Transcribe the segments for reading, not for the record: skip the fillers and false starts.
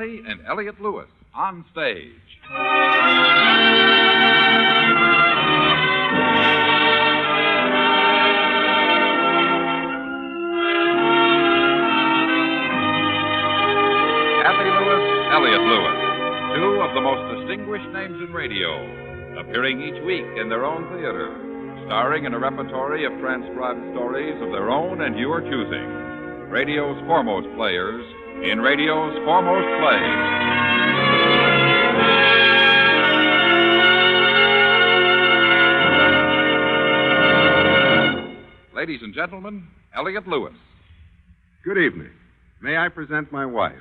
Cathy and Elliott Lewis on stage. Cathy Lewis, Elliott Lewis, two of the most distinguished names in radio, appearing each week in their own theater, starring in a repertory of transcribed stories of their own and your choosing. Radio's foremost players in radio's foremost plays. Ladies and gentlemen, Elliott Lewis. Good evening. May I present my wife,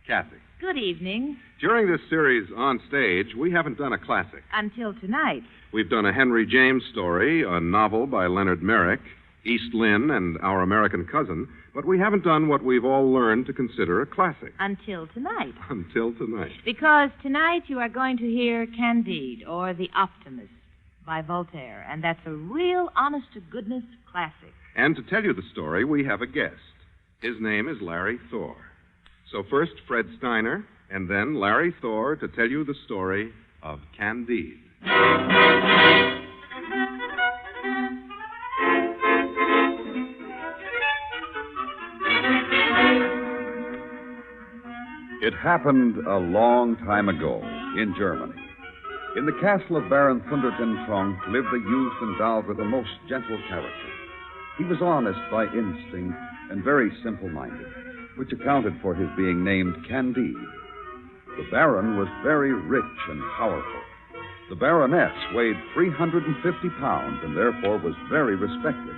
Cathy? Good evening. During this series on stage, we haven't done a classic. Until tonight. We've done a Henry James story, a novel by Leonard Merrick, East Lynne and Our American Cousin, but we haven't done what we've all learned to consider a classic. Until tonight. Until tonight. Because tonight you are going to hear Candide, or The Optimist, by Voltaire, and that's a real honest-to-goodness classic. And to tell you the story, we have a guest. His name is Larry Thor. So first, Fred Steiner, and then Larry Thor to tell you the story of Candide. It happened a long time ago in Germany. In the castle of Baron Thundertentronk lived a youth endowed with a most gentle character. He was honest by instinct and very simple-minded, which accounted for his being named Candide. The Baron was very rich and powerful. The Baroness weighed 350 pounds and therefore was very respected.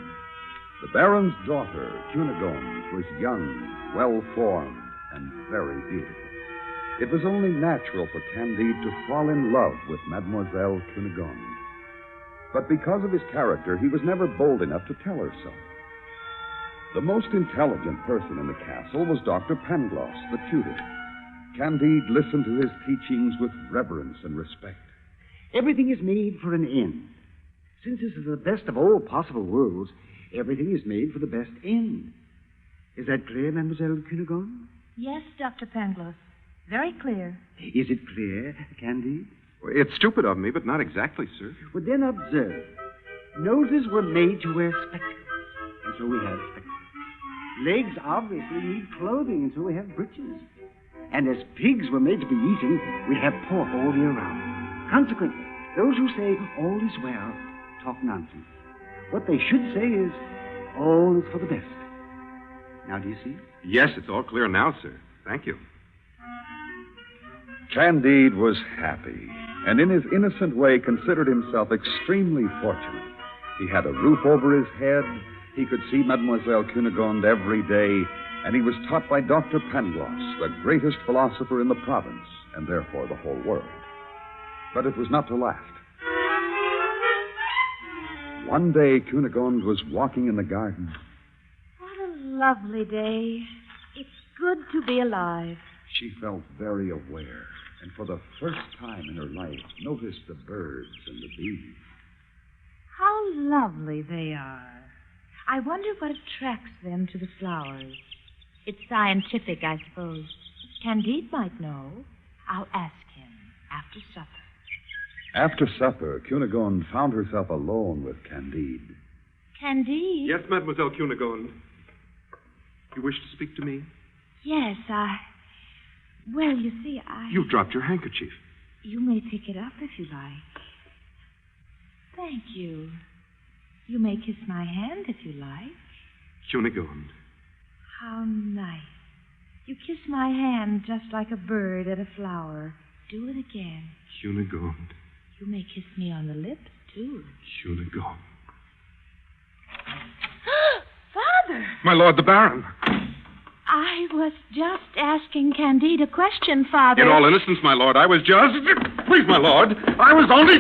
The Baron's daughter, Cunegonde, was young, well-formed, and very beautiful. It was only natural for Candide to fall in love with Mademoiselle Cunegonde. But because of his character, he was never bold enough to tell her so. The most intelligent person in the castle was Dr. Pangloss, the tutor. Candide listened to his teachings with reverence and respect. Everything is made for an end. Since this is the best of all possible worlds, everything is made for the best end. Is that clear, Mademoiselle Cunegonde? Yes, Dr. Pangloss. Very clear. Is it clear, Candide? Well, it's stupid of me, but not exactly, sir. Well, then observe. Noses were made to wear spectacles, and so we have spectacles. Legs obviously need clothing, and so we have breeches. And as pigs were made to be eaten, we have pork all year round. Consequently, those who say all is well talk nonsense. What they should say is all is for the best. Now, do you see? Yes, it's all clear now, sir. Thank you. Candide was happy, and in his innocent way considered himself extremely fortunate. He had a roof over his head, he could see Mademoiselle Cunegonde every day, and he was taught by Dr. Pangloss, the greatest philosopher in the province, and therefore the whole world. But it was not to last. One day, Cunegonde was walking in the garden. What a lovely day. It's good to be alive. She felt very aware, and for the first time in her life, noticed the birds and the bees. How lovely they are. I wonder what attracts them to the flowers. It's scientific, I suppose. Candide might know. I'll ask him after supper. After supper, Cunegonde found herself alone with Candide. Candide? Yes, Mademoiselle Cunegonde. You wish to speak to me? Yes, Well, you see, You've dropped your handkerchief. You may pick it up if you like. Thank you. You may kiss my hand if you like. Cunegonde. How nice. You kiss my hand just like a bird at a flower. Do it again. Cunegonde. You may kiss me on the lips, too. Cunegonde. Father! My lord, the Baron. I was just asking Candide a question, Father. In all innocence, my lord, I was just... Please, my lord, I was only...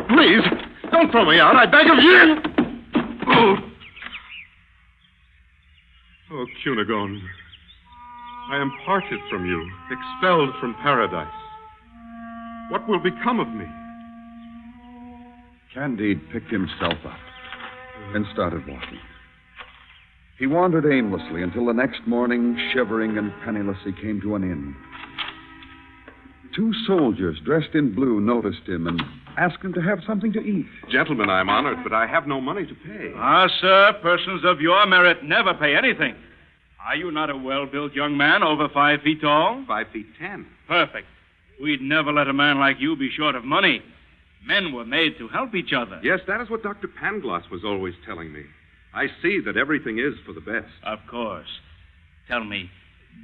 Please, don't throw me out, I beg of you. Oh, Cunegonde, I am parted from you, expelled from paradise. What will become of me? Candide picked himself up and started walking. He wandered aimlessly until the next morning, shivering and penniless, he came to an inn. 2 soldiers dressed in blue noticed him and asked him to have something to eat. Gentlemen, I'm honored, but I have no money to pay. Ah, sir, persons of your merit never pay anything. Are you not a well-built young man over 5 feet tall? 5 feet 10. Perfect. We'd never let a man like you be short of money. Men were made to help each other. Yes, that is what Dr. Pangloss was always telling me. I see that everything is for the best. Of course. Tell me,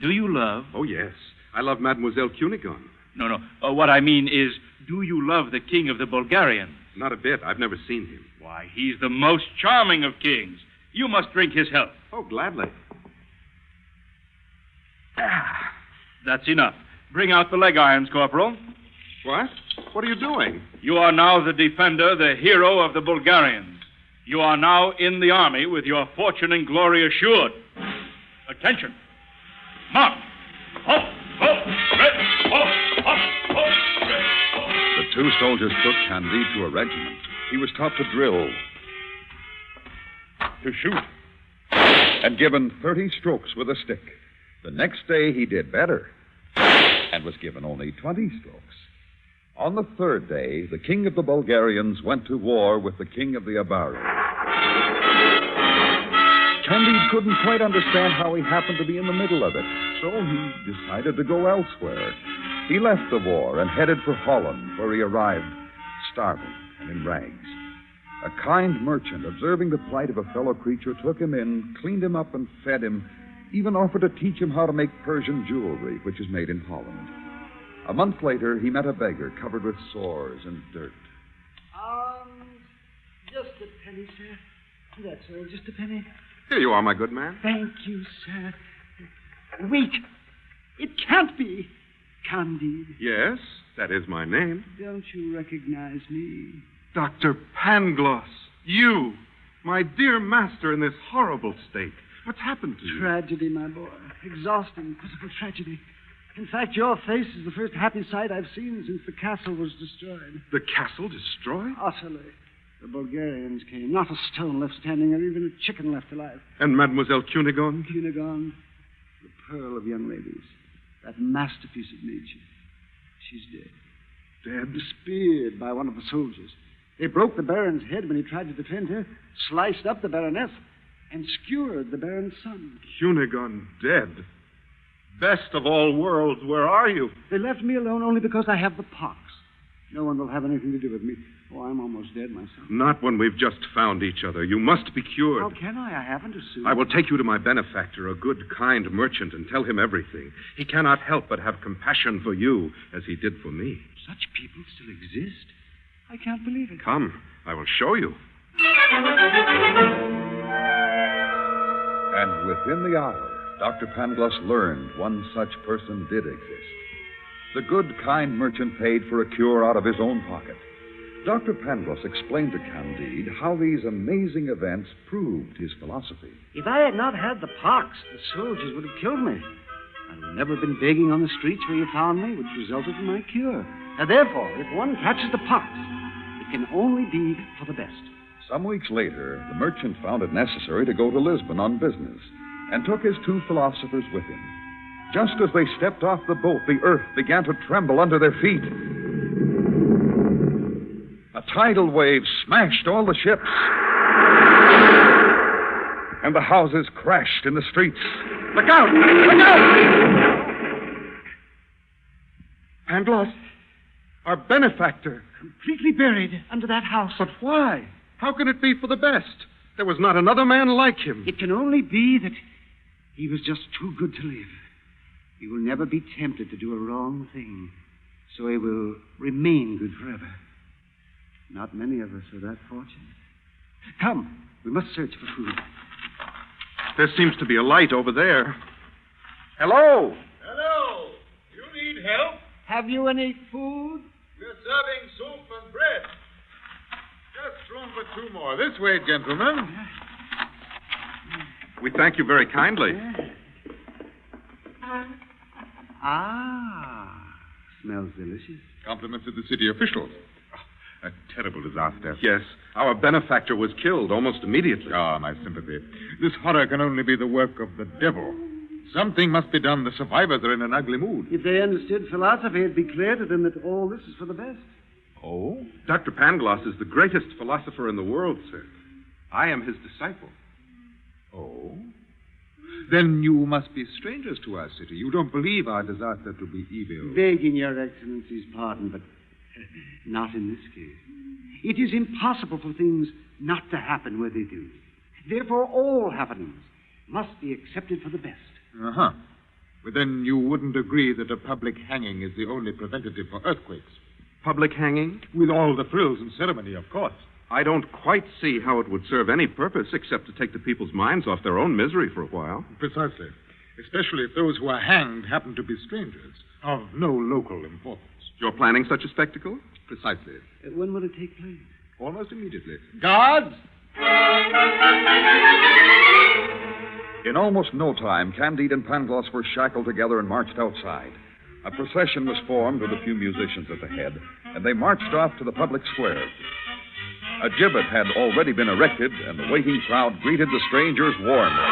do you love... Oh, yes. I love Mademoiselle Cunegonde. No. What I mean is, do you love the king of the Bulgarians? Not a bit. I've never seen him. Why, he's the most charming of kings. You must drink his health. Oh, gladly. That's enough. Bring out the leg irons, Corporal. What? What are you doing? You are now the defender, the hero of the Bulgarians. You are now in the army with your fortune and glory assured. Attention. March. Halt. Halt. Red. Halt. Halt. Halt. Red. Halt. The 2 soldiers took Candide to a regiment. He was taught to drill, to shoot, and given 30 strokes with a stick. The next day he did better and was given only 20 strokes. On the 3rd day, the king of the Bulgarians went to war with the king of the Abari. Candide couldn't quite understand how he happened to be in the middle of it, so he decided to go elsewhere. He left the war and headed for Holland, where he arrived starving and in rags. A kind merchant, observing the plight of a fellow creature, took him in, cleaned him up, and fed him, even offered to teach him how to make Persian jewelry, which is made in Holland. A month later, he met a beggar covered with sores and dirt. Just a penny, sir. That's all, just a penny. Here you are, my good man. Thank you, sir. Wait. It can't be Candide. Yes, that is my name. Don't you recognize me? Dr. Pangloss. You, my dear master, in this horrible state. What's happened to you? Tragedy, my boy. Exhausting, pitiful tragedy. In fact, your face is the first happy sight I've seen since the castle was destroyed. The castle destroyed? Utterly. The Bulgarians came. Not a stone left standing or even a chicken left alive. And Mademoiselle Cunegonde? Cunegonde, the pearl of young ladies. That masterpiece of nature. She's dead. Dead? Speared by one of the soldiers. They broke the Baron's head when he tried to defend her, sliced up the Baroness, and skewered the Baron's son. Cunegonde dead. Best of all worlds, where are you? They left me alone only because I have the pox. No one will have anything to do with me. Oh, I'm almost dead myself. Not when we've just found each other. You must be cured. How can I? I haven't a suit. I will take you to my benefactor, a good, kind merchant, and tell him everything. He cannot help but have compassion for you, as he did for me. Such people still exist? I can't believe it. Come, I will show you. And within the hour, Dr. Pangloss learned one such person did exist. The good, kind merchant paid for a cure out of his own pocket. Dr. Pangloss explained to Candide how these amazing events proved his philosophy. If I had not had the pox, the soldiers would have killed me. I would have never been begging on the streets where you found me, which resulted in my cure. Now, therefore, if one catches the pox, it can only be for the best. Some weeks later, the merchant found it necessary to go to Lisbon on business and took his 2 philosophers with him. Just as they stepped off the boat, the earth began to tremble under their feet. A tidal wave smashed all the ships, and the houses crashed in the streets. Look out! Look out! Pangloss, our benefactor. Completely buried under that house. But why? How can it be for the best? There was not another man like him. It can only be that he was just too good to live. He will never be tempted to do a wrong thing, so he will remain good forever. Not many of us are that fortunate. Come, we must search for food. There seems to be a light over there. Hello? Hello. You need help? Have you any food? We're serving soup and bread. Just room for 2 more. This way, gentlemen. We thank you very kindly. Smells delicious. Compliments of the city officials. A terrible disaster. Yes, our benefactor was killed almost immediately. Ah, my sympathy. This horror can only be the work of the devil. Something must be done. The survivors are in an ugly mood. If they understood philosophy, it'd be clear to them that all this is for the best. Oh? Dr. Pangloss is the greatest philosopher in the world, sir. I am his disciple. Oh? Then you must be strangers to our city. You don't believe our disaster to be evil. Begging your Excellency's pardon, but not in this case. It is impossible for things not to happen where they do. Therefore, all happenings must be accepted for the best. Uh-huh. But then you wouldn't agree that a public hanging is the only preventative for earthquakes. Public hanging? With all the frills and ceremony, of course. I don't quite see how it would serve any purpose except to take the people's minds off their own misery for a while. Precisely. Especially if those who are hanged happen to be strangers of no local importance. You're planning such a spectacle? Precisely. When will it take place? Almost immediately. Guards! In almost no time, Candide and Pangloss were shackled together and marched outside. A procession was formed with a few musicians at the head, and they marched off to the public square. A gibbet had already been erected, and the waiting crowd greeted the strangers warmly.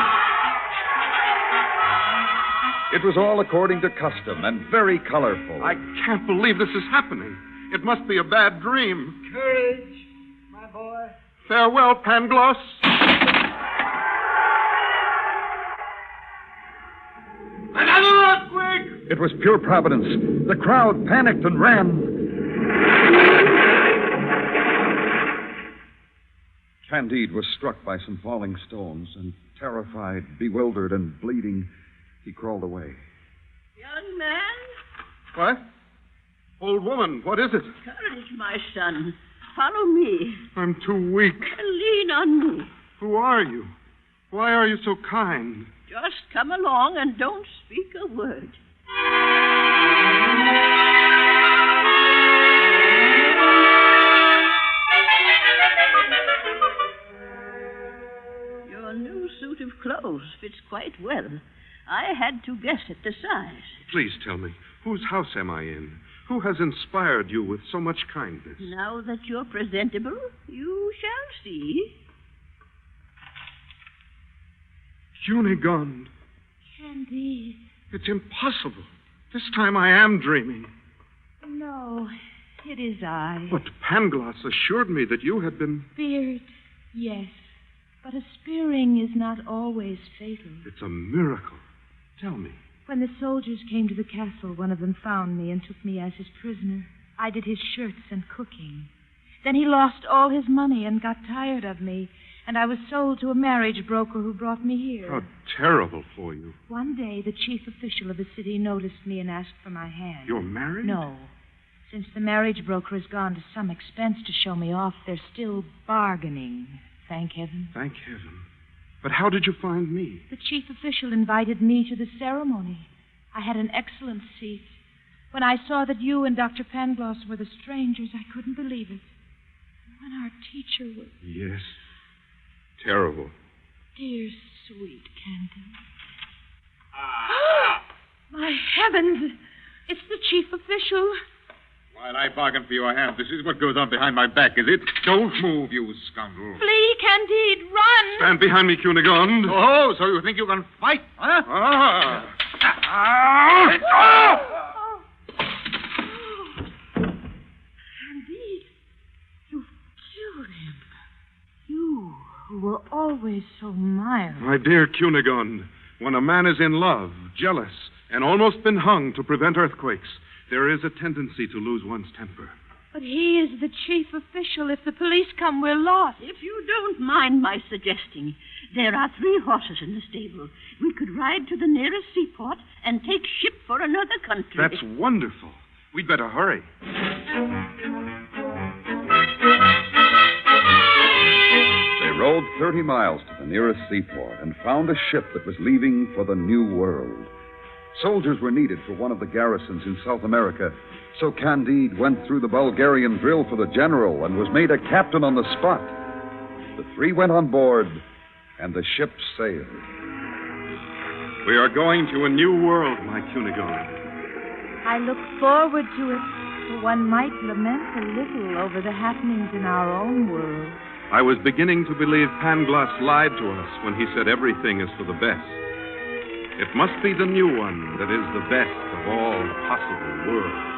It was all according to custom and very colorful. I can't believe this is happening. It must be a bad dream. Courage, my boy. Farewell, Pangloss. Another earthquake! It was pure providence. The crowd panicked and ran. Candide was struck by some falling stones, and terrified, bewildered, and bleeding, he crawled away. Young man? What? Old woman, what is it? Courage, my son. Follow me. I'm too weak. Lean on me. Who are you? Why are you so kind? Just come along and don't speak a word. Your new suit of clothes fits quite well. I had to guess at the size. Please tell me, whose house am I in? Who has inspired you with so much kindness? Now that you're presentable, you shall see. Cunegonde. Candide. It's impossible. This time I am dreaming. No, it is I. But Pangloss assured me that you had been... Speared, yes. But a spearing is not always fatal. It's a miracle. Tell me. When the soldiers came to the castle, one of them found me and took me as his prisoner. I did his shirts and cooking. Then he lost all his money and got tired of me, and I was sold to a marriage broker who brought me here. How terrible for you. One day, the chief official of the city noticed me and asked for my hand. You're married? No. Since the marriage broker has gone to some expense to show me off, they're still bargaining. Thank heaven. Thank heaven. But how did you find me? The chief official invited me to the ceremony. I had an excellent seat. When I saw that you and Dr. Pangloss were the strangers, I couldn't believe it. When our teacher was... Yes. Terrible. Dear, sweet Candide. My heavens! It's the chief official. While I bargain for your hand, this is what goes on behind my back, is it? Don't move, you scoundrel. Flee, Candide, run! Stand behind me, Cunegonde. Oh, so you think you can fight, huh? Ah! Candide, you killed him. You, who were always so mild. My dear Cunegonde, when a man is in love, jealous, and almost been hung to prevent earthquakes, there is a tendency to lose one's temper. But he is the chief official. If the police come, we're lost. If you don't mind my suggesting, there are 3 horses in the stable. We could ride to the nearest seaport and take ship for another country. That's wonderful. We'd better hurry. They rode 30 miles to the nearest seaport and found a ship that was leaving for the New World. Soldiers were needed for one of the garrisons in South America, so Candide went through the Bulgarian drill for the general and was made a captain on the spot. The 3 went on board, and the ship sailed. We are going to a new world, my Cunegonde. I look forward to it, for one might lament a little over the happenings in our own world. I was beginning to believe Pangloss lied to us when he said everything is for the best. It must be the new one that is the best of all possible worlds.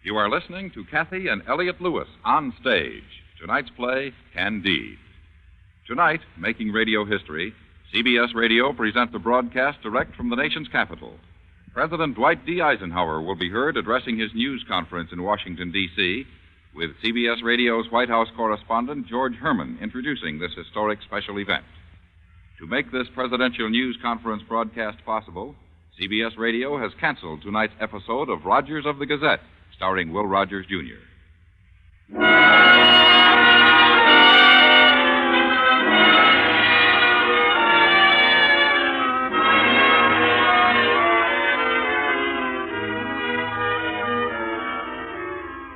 You are listening to Cathy and Elliott Lewis on stage. Tonight's play, Candide. Tonight, making radio history, CBS Radio presents a broadcast direct from the nation's capital. President Dwight D. Eisenhower will be heard addressing his news conference in Washington, D.C., with CBS Radio's White House correspondent George Herman introducing this historic special event. To make this presidential news conference broadcast possible, CBS Radio has canceled tonight's episode of Rogers of the Gazette, starring Will Rogers, Jr.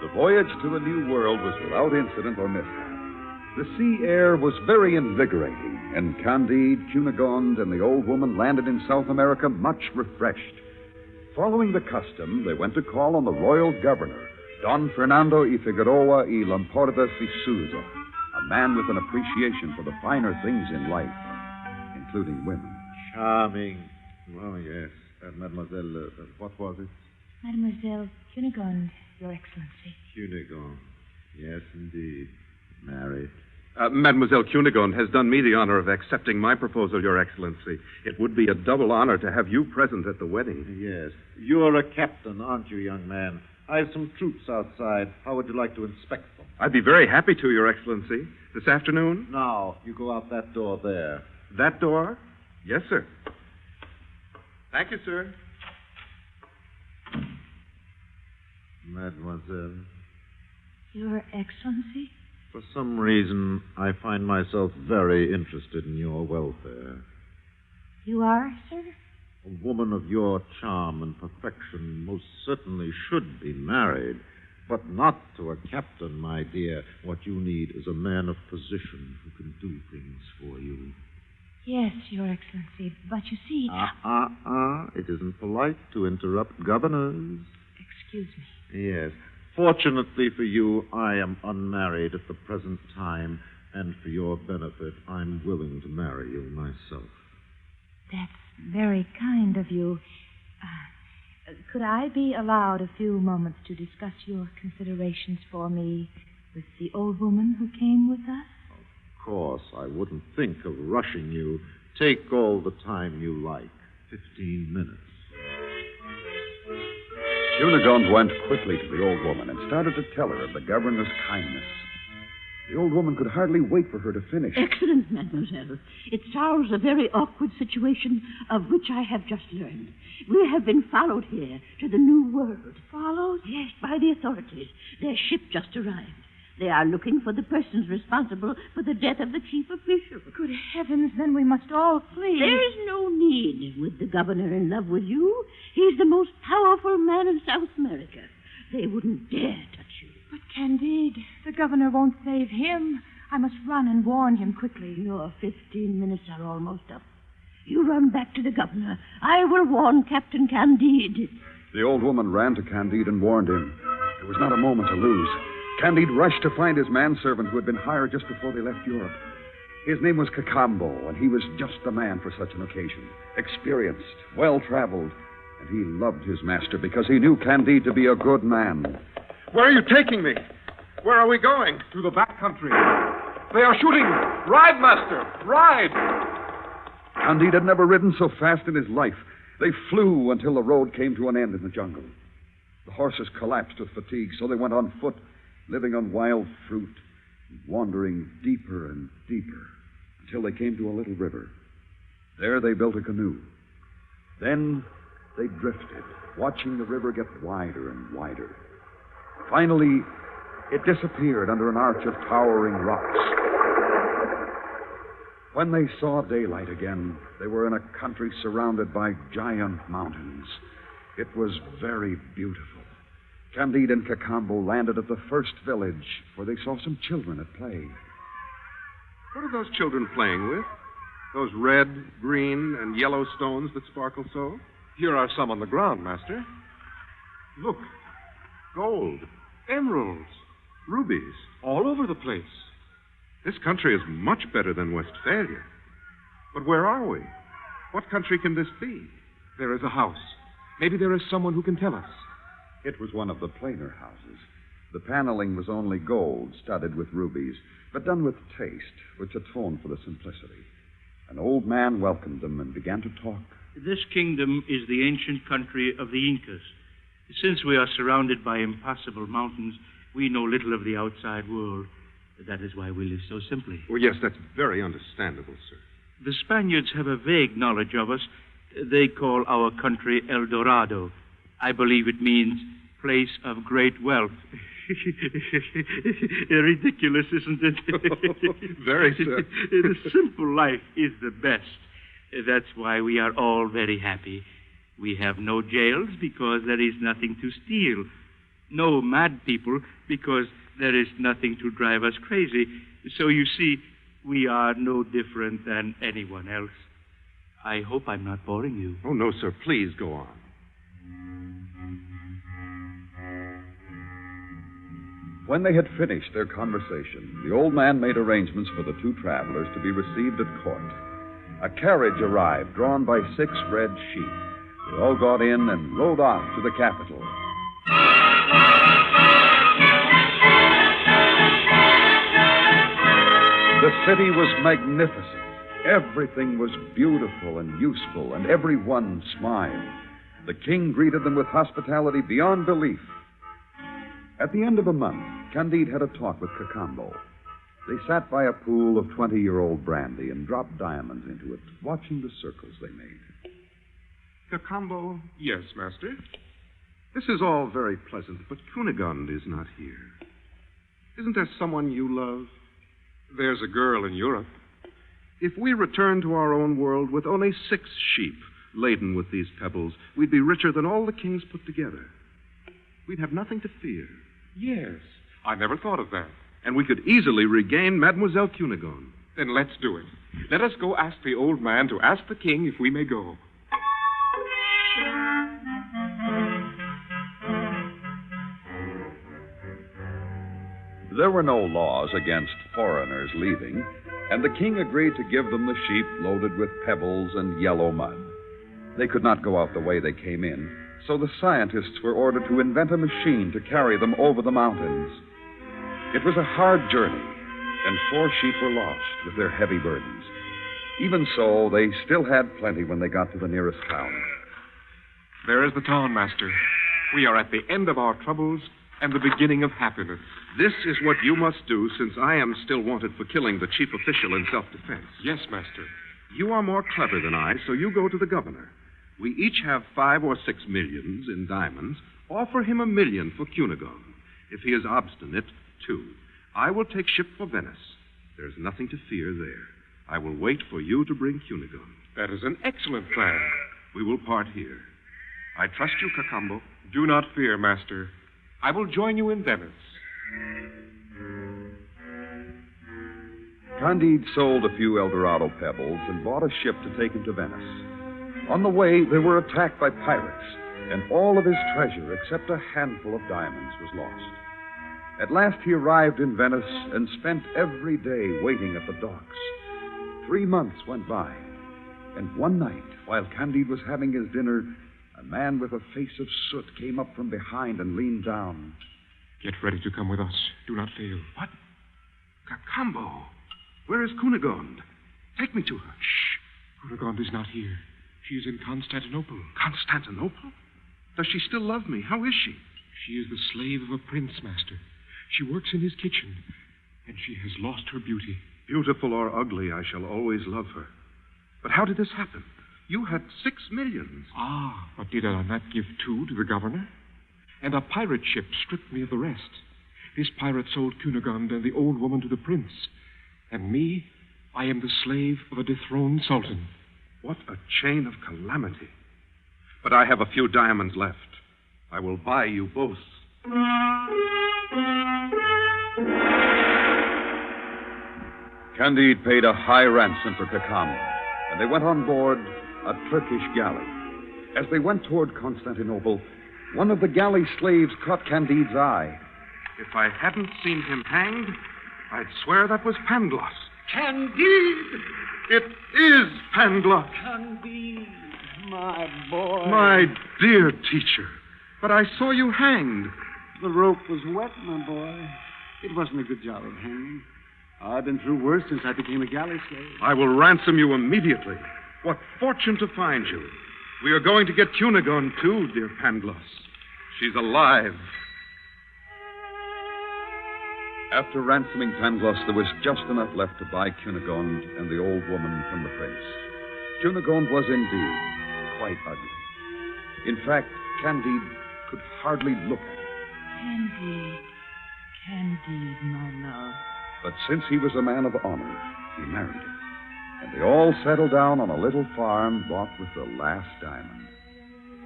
The voyage to the New World was without incident or mishap. The sea air was very invigorating, and Candide, Cunegonde, and the old woman landed in South America much refreshed. Following the custom, they went to call on the royal governor, Don Fernando y Figueroa y Lampordas y Souza, a man with an appreciation for the finer things in life, including women. Charming. Oh, yes. Mademoiselle, what was it? Mademoiselle Cunegonde, Your Excellency. Cunegonde. Yes, indeed. Married. Mademoiselle Cunegonde has done me the honor of accepting my proposal, Your Excellency. It would be a double honor to have you present at the wedding. Yes. You're a captain, aren't you, young man? I have some troops outside. How would you like to inspect them? I'd be very happy to, Your Excellency. This afternoon? Now, you go out that door there. That door? Yes, sir. Thank you, sir. Mademoiselle. Your Excellency? For some reason, I find myself very interested in your welfare. You are, sir? A woman of your charm and perfection most certainly should be married, but not to a captain, my dear. What you need is a man of position who can do things for you. Yes, Your Excellency, but you see... It isn't polite to interrupt governors. Excuse me. Yes. Fortunately for you, I am unmarried at the present time, and for your benefit, I'm willing to marry you myself. That's very kind of you. Could I be allowed a few moments to discuss your considerations for me with the old woman who came with us? Of course, I wouldn't think of rushing you. Take all the time you like. 15 minutes. Cunegonde went quickly to the old woman and started to tell her of the governor's kindness. The old woman could hardly wait for her to finish. Excellent, mademoiselle. It solves a very awkward situation of which I have just learned. We have been followed here to the New World. Followed? Yes, by the authorities. Their ship just arrived. They are looking for the persons responsible for the death of the chief official. Good heavens, then we must all flee. There is no need. With the governor in love with you, he's the most powerful man in South America. They wouldn't dare touch you. But Candide, the governor won't save him. I must run and warn him quickly. Your 15 minutes are almost up. You run back to the governor. I will warn Captain Candide. The old woman ran to Candide and warned him. There was not a moment to lose. Candide rushed to find his manservant who had been hired just before they left Europe. His name was Cacambo, and he was just the man for such an occasion. Experienced, well-traveled, and he loved his master because he knew Candide to be a good man. Where are you taking me? Where are we going? To the back country. They are shooting. Ride, master. Ride. Candide had never ridden so fast in his life. They flew until the road came to an end in the jungle. The horses collapsed with fatigue, so they went on foot, living on wild fruit, wandering deeper and deeper until they came to a little river. There they built a canoe. Then they drifted, watching the river get wider and wider. Finally, it disappeared under an arch of towering rocks. When they saw daylight again, they were in a country surrounded by giant mountains. It was very beautiful. Candide and Cacambo landed at the first village, where they saw some children at play. What are those children playing with? Those red, green, and yellow stones that sparkle so? Here are some on the ground, Master. Look. Gold, emeralds, rubies, all over the place. This country is much better than Westphalia. But where are we? What country can this be? There is a house. Maybe there is someone who can tell us. It was one of the plainer houses. The paneling was only gold, studded with rubies, but done with taste, which atoned for the simplicity. An old man welcomed them and began to talk. This kingdom is the ancient country of the Incas. Since we are surrounded by impassable mountains, we know little of the outside world. That is why we live so simply. Well, yes, that's very understandable, sir. The Spaniards have a vague knowledge of us. They call our country El Dorado. I believe it means place of great wealth. Ridiculous, isn't it? Very, sir. The simple life is the best. That's why we are all very happy. We have no jails because there is nothing to steal. No mad people because there is nothing to drive us crazy. So you see, we are no different than anyone else. I hope I'm not boring you. Oh, no, sir. Please go on. When they had finished their conversation, the old man made arrangements for the two travelers to be received at court. A carriage arrived, drawn by 6 red sheep. They all got in and rode off to the capital. The city was magnificent. Everything was beautiful and useful, and everyone smiled. The king greeted them with hospitality beyond belief. At the end of a month, Candide had a talk with Cacambo. They sat by a pool of 20-year-old brandy and dropped diamonds into it, watching the circles they made. Cacambo? Yes, Master. This is all very pleasant, but Cunegonde is not here. Isn't there someone you love? There's a girl in Europe. If we return to our own world with only 6 sheep laden with these pebbles, we'd be richer than all the kings put together. We'd have nothing to fear. Yes, I never thought of that. And we could easily regain Mademoiselle Cunegonde. Then let's do it. Let us go ask the old man to ask the king if we may go. There were no laws against foreigners leaving, and the king agreed to give them the sheep loaded with pebbles and yellow mud. They could not go out the way they came in, so the scientists were ordered to invent a machine to carry them over the mountains. It was a hard journey, and 4 sheep were lost with their heavy burdens. Even so, they still had plenty when they got to the nearest town. There is the town, Master. We are at the end of our troubles and the beginning of happiness. This is what you must do, since I am still wanted for killing the chief official in self-defense. Yes, Master. You are more clever than I, so you go to the governor. We each have 5 or 6 millions in diamonds. Offer him $1 million for Cunegonde. If he is obstinate, 2. I will take ship for Venice. There's nothing to fear there. I will wait for you to bring Cunegonde. That is an excellent plan. We will part here. I trust you, Cacambo. Do not fear, Master. I will join you in Venice. Candide sold a few El Dorado pebbles and bought a ship to take him to Venice. On the way, they were attacked by pirates, and all of his treasure, except a handful of diamonds, was lost. At last, he arrived in Venice and spent every day waiting at the docks. 3 months went by, and one night, while Candide was having his dinner, a man with a face of soot came up from behind and leaned down. Get ready to come with us. Do not fail. What? Cacambo, where is Cunegonde? Take me to her. Shh. Cunegonde is not here. She is in Constantinople. Constantinople? Does she still love me? How is she? She is the slave of a prince, Master. She works in his kitchen, and she has lost her beauty. Beautiful or ugly, I shall always love her. But how did this happen? You had 6 millions. Ah, but did I not give 2 to the governor? And a pirate ship stripped me of the rest. This pirate sold Cunegonde and the old woman to the prince. And me, I am the slave of a dethroned sultan. What a chain of calamity. But I have a few diamonds left. I will buy you both. Candide paid a high ransom for Cacambo, and they went on board a Turkish galley. As they went toward Constantinople, one of the galley slaves caught Candide's eye. If I hadn't seen him hanged, I'd swear that was Pangloss. Candide! It is Pangloss. Candide, my boy. My dear teacher. But I saw you hanged. The rope was wet, my boy. It wasn't a good job of hanging. I've been through worse since I became a galley slave. I will ransom you immediately. What fortune to find you. We are going to get Cunegonde, too, dear Pangloss. She's alive. After ransoming Pangloss, there was just enough left to buy Cunegonde and the old woman from the prince. Cunegonde was indeed quite ugly. In fact, Candide could hardly look at her. Candide, my love. But since he was a man of honor, he married her. And they all settled down on a little farm bought with the last diamond.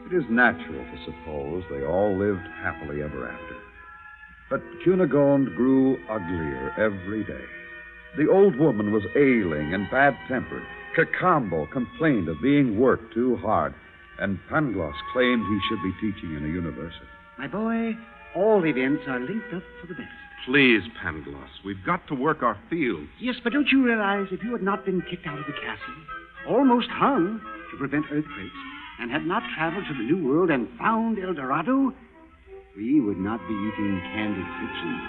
It is natural to suppose they all lived happily ever after. But Cunegonde grew uglier every day. The old woman was ailing and bad-tempered. Cacambo complained of being worked too hard. And Pangloss claimed he should be teaching in a university. My boy, all events are linked up for the best. Please, Pangloss, we've got to work our fields. Yes, but don't you realize if you had not been kicked out of the castle, almost hung to prevent earthquakes, and had not traveled to the New World and found El Dorado, we would not be eating candied fiction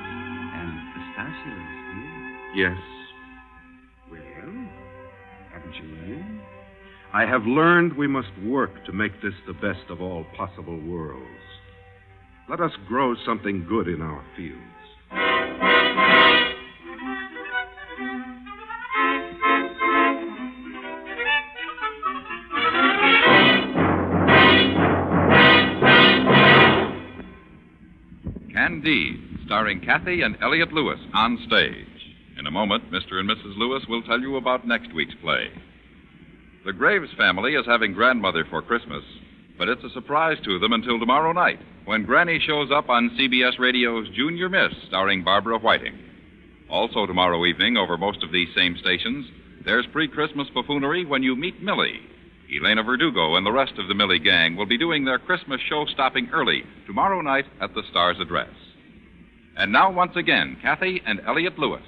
and pistachios here. Yes. Well, haven't you learned? I have learned we must work to make this the best of all possible worlds. Let us grow something good in our fields. Candide, starring Cathy and Elliott Lewis on stage. In a moment, Mr. and Mrs. Lewis will tell you about next week's play. The Graves family is having grandmother for Christmas, but it's a surprise to them until tomorrow night, when Granny shows up on CBS Radio's Junior Miss, starring Barbara Whiting. Also tomorrow evening, over most of these same stations, there's pre-Christmas buffoonery when you meet Millie. Elena Verdugo and the rest of the Millie gang will be doing their Christmas show stopping early tomorrow night at the Star's Address. And now, once again, Cathy and Elliott Lewis.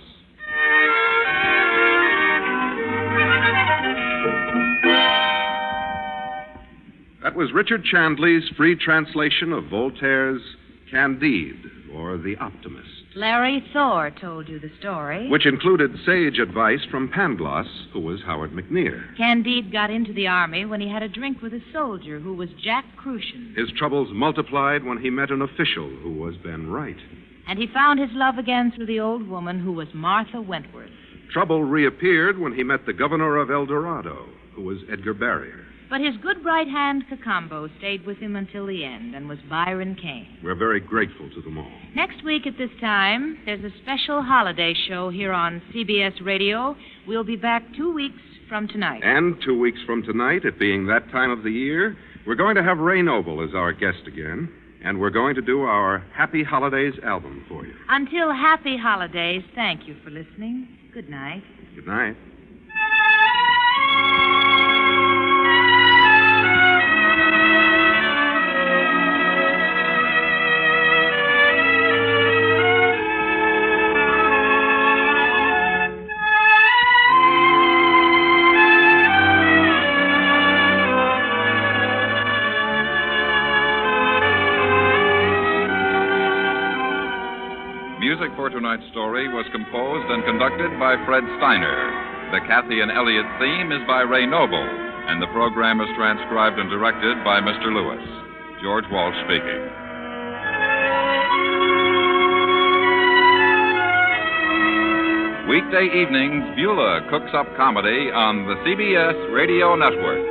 That was Richard Chandley's free translation of Voltaire's Candide, or The Optimist, Larry Thor told you the story. which included sage advice from Pangloss, who was Howard McNear. Candide got into the army when he had a drink with a soldier who was Jack Kruschen. His troubles multiplied when he met an official who was Ben Wright. And he found his love again through the old woman who was Martha Wentworth. Trouble reappeared when he met the governor of El Dorado, who was Edgar Barrier. But his good right hand, Cacambo, stayed with him until the end and was Byron Kane. We're very grateful to them all. Next week at this time, there's a special holiday show here on CBS Radio. We'll be back 2 weeks from tonight. And 2 weeks from tonight, it being that time of the year, we're going to have Ray Noble as our guest again, and we're going to do our Happy Holidays album for you. Until Happy Holidays, thank you for listening. Good night. Good night. Music for tonight's story was composed and conducted by Fred Steiner. The Cathy and Elliott theme is by Ray Noble, and the program is transcribed and directed by Mr. Lewis. George Walsh speaking. Weekday evenings, Beulah cooks up comedy on the CBS Radio Network.